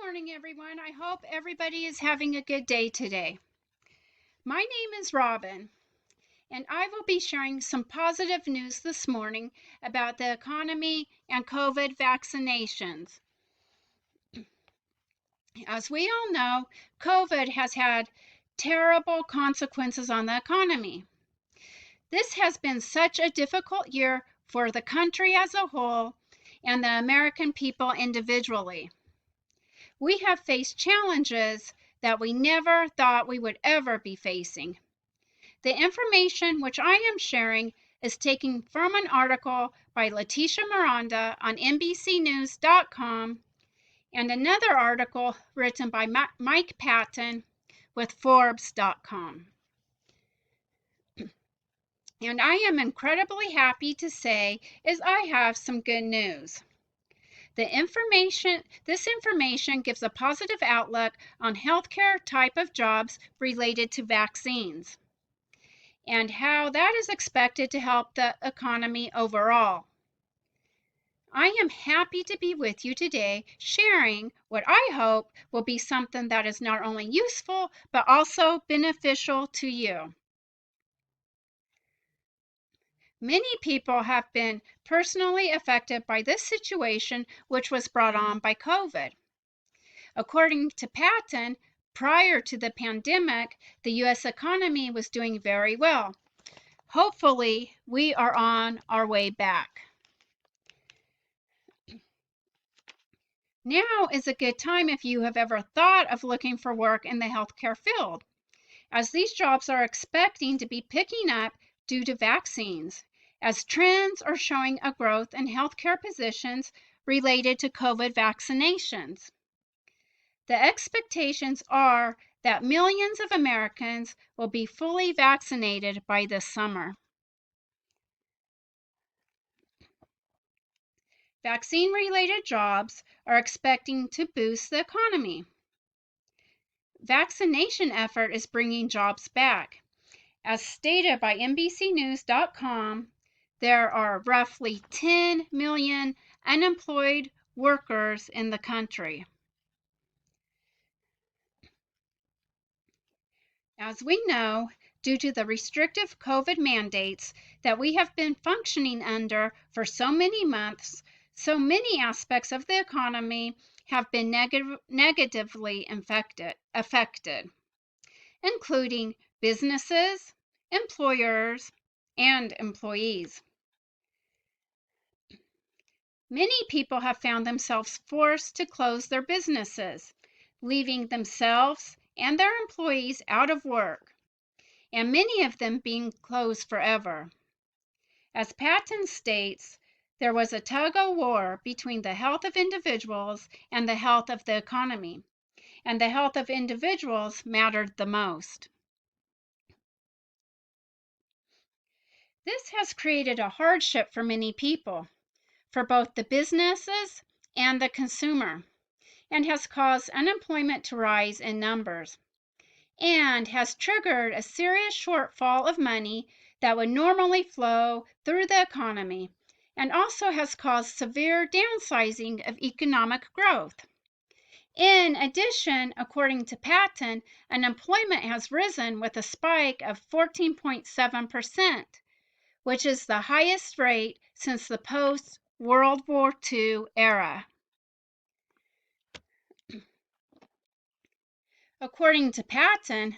morning, everyone. I hope everybody is having a good day today. My name is Robin, and I will be sharing some positive news this morning about the economy and COVID vaccinations. As we all know, COVID has had terrible consequences on the economy. This has been such a difficult year for the country as a whole and the American people individually. We have faced challenges that we never thought we would ever be facing. The information which I am sharing is taken from an article by Leticia Miranda on NBCnews.com and another article written by Mike Patton with Forbes.com. And I am incredibly happy to say is I have some good news. This information gives a positive outlook on healthcare type of jobs related to vaccines and how that is expected to help the economy overall. I am happy to be with you today sharing what I hope will be something that is not only useful but also beneficial to you. Many people have been personally affected by this situation, which was brought on by COVID. According to Patton, prior to the pandemic, the U.S. economy was doing very well. Hopefully, we are on our way back. Now is a good time if you have ever thought of looking for work in the healthcare field, as these jobs are expecting to be picking up due to vaccines, as trends are showing a growth in healthcare positions related to COVID vaccinations. The expectations are that millions of Americans will be fully vaccinated by this summer. Vaccine-related jobs are expecting to boost the economy. Vaccination effort is bringing jobs back. As stated by NBCnews.com, there are roughly 10 million unemployed workers in the country. As we know, due to the restrictive COVID mandates that we have been functioning under for so many months, so many aspects of the economy have been negatively affected, including businesses, employers, and employees. Many people have found themselves forced to close their businesses, leaving themselves and their employees out of work, and many of them being closed forever. As Patton states, there was a tug-of-war between the health of individuals and the health of the economy, and the health of individuals mattered the most. This has created a hardship for many people, for both the businesses and the consumer, and has caused unemployment to rise in numbers, and has triggered a serious shortfall of money that would normally flow through the economy, and also has caused severe downsizing of economic growth. In addition, according to Patton, unemployment has risen with a spike of 14.7%, which is the highest rate since the post-World War II era. According to Patton,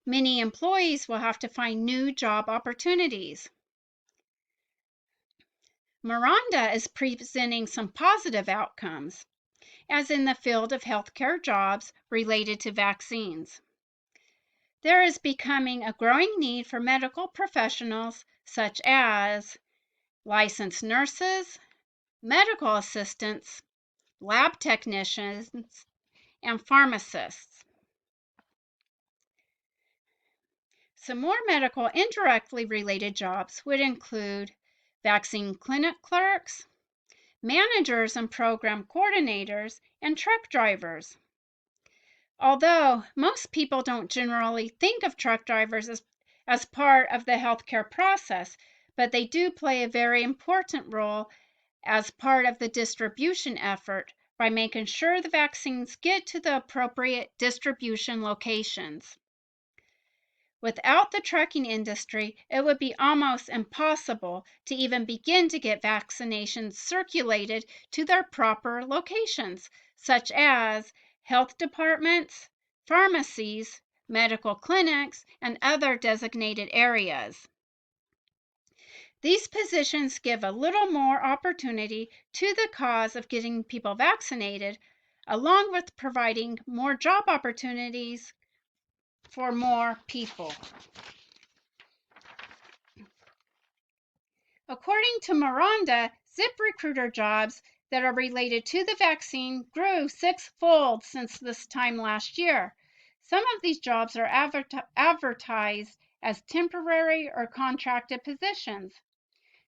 many employees will have to find new job opportunities. Miranda is presenting some positive outcomes, as in the field of healthcare jobs related to vaccines. There is becoming a growing need for medical professionals such as licensed nurses, medical assistants, lab technicians, and pharmacists. Some more medical indirectly related jobs would include vaccine clinic clerks, managers and program coordinators, and truck drivers. Although most people don't generally think of truck drivers as part of the healthcare process, but they do play a very important role as part of the distribution effort by making sure the vaccines get to the appropriate distribution locations. Without the trucking industry, it would be almost impossible to even begin to get vaccinations circulated to their proper locations, such as health departments, pharmacies, medical clinics, and other designated areas. These positions give a little more opportunity to the cause of getting people vaccinated, along with providing more job opportunities for more people. According to Miranda, ZipRecruiter jobs that are related to the vaccine grew six-fold since this time last year. Some of these jobs are advertised as temporary or contracted positions.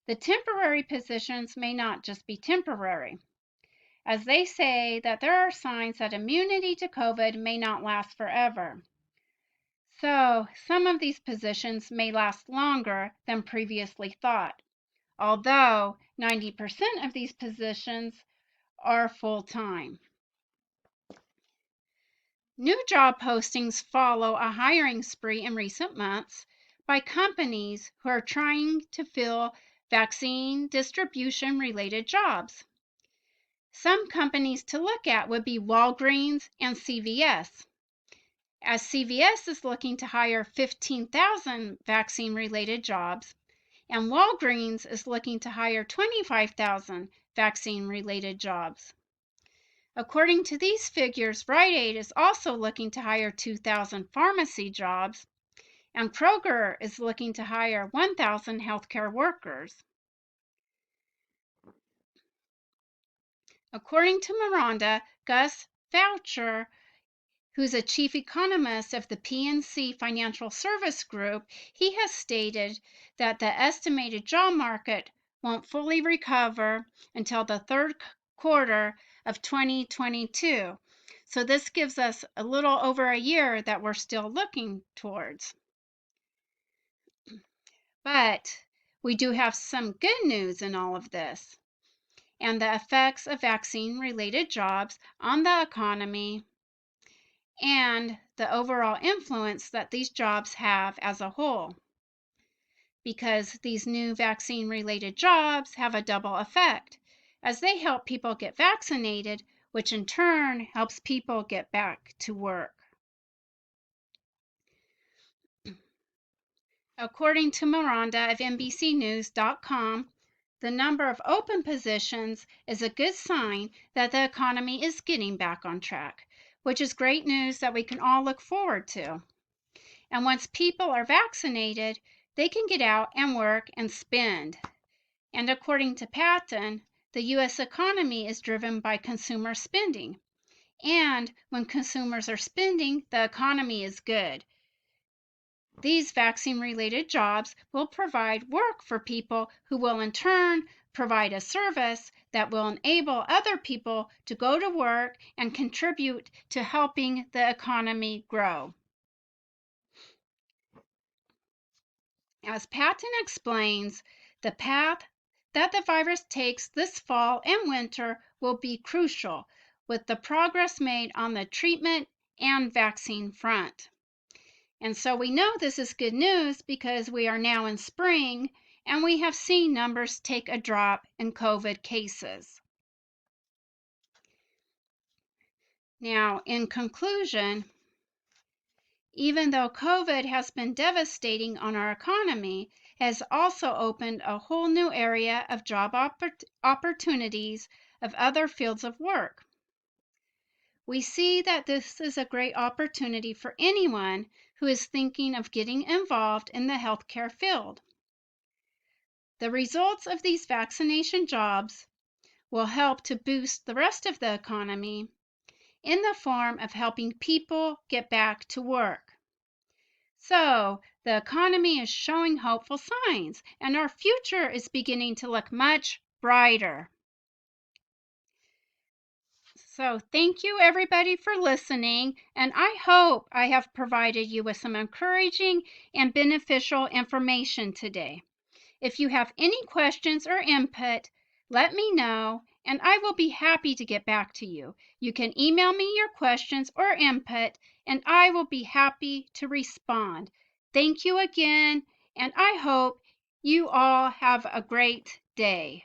The temporary positions may not just be temporary, as they say that there are signs that immunity to COVID may not last forever. So some of these positions may last longer than previously thought, although 90% of these positions are full-time. New job postings follow a hiring spree in recent months by companies who are trying to fill vaccine distribution-related jobs. Some companies to look at would be Walgreens and CVS, as CVS is looking to hire 15,000 vaccine-related jobs, and Walgreens is looking to hire 25,000 vaccine-related jobs. According to these figures, Rite Aid is also looking to hire 2,000 pharmacy jobs, and Kroger is looking to hire 1,000 healthcare workers. According to Miranda, Gus Foucher, who's a chief economist of the PNC Financial Service Group, he has stated that the estimated job market won't fully recover until the third quarter of 2022. So this gives us a little over a year that we're still looking towards. But we do have some good news in all of this, and the effects of vaccine-related jobs on the economy and the overall influence that these jobs have as a whole. Because these new vaccine-related jobs have a double effect, as they help people get vaccinated, which in turn helps people get back to work. According to Miranda of NBCnews.com, the number of open positions is a good sign that the economy is getting back on track, which is great news that we can all look forward to. And once people are vaccinated, they can get out and work and spend. And according to Patton, the U.S. economy is driven by consumer spending. And when consumers are spending, the economy is good. These vaccine-related jobs will provide work for people who will in turn provide a service that will enable other people to go to work and contribute to helping the economy grow. As Patton explains, the path that the virus takes this fall and winter will be crucial with the progress made on the treatment and vaccine front. And so we know this is good news because we are now in spring and we have seen numbers take a drop in COVID cases. Now, in conclusion, even though COVID has been devastating on our economy, it has also opened a whole new area of job opportunities of other fields of work. We see that this is a great opportunity for anyone who is thinking of getting involved in the healthcare field. The results of these vaccination jobs will help to boost the rest of the economy in the form of helping people get back to work. So, the economy is showing hopeful signs, and our future is beginning to look much brighter. So thank you everybody for listening, and I hope I have provided you with some encouraging and beneficial information today. If you have any questions or input, let me know, and I will be happy to get back to you. You can email me your questions or input, and I will be happy to respond. Thank you again, and I hope you all have a great day.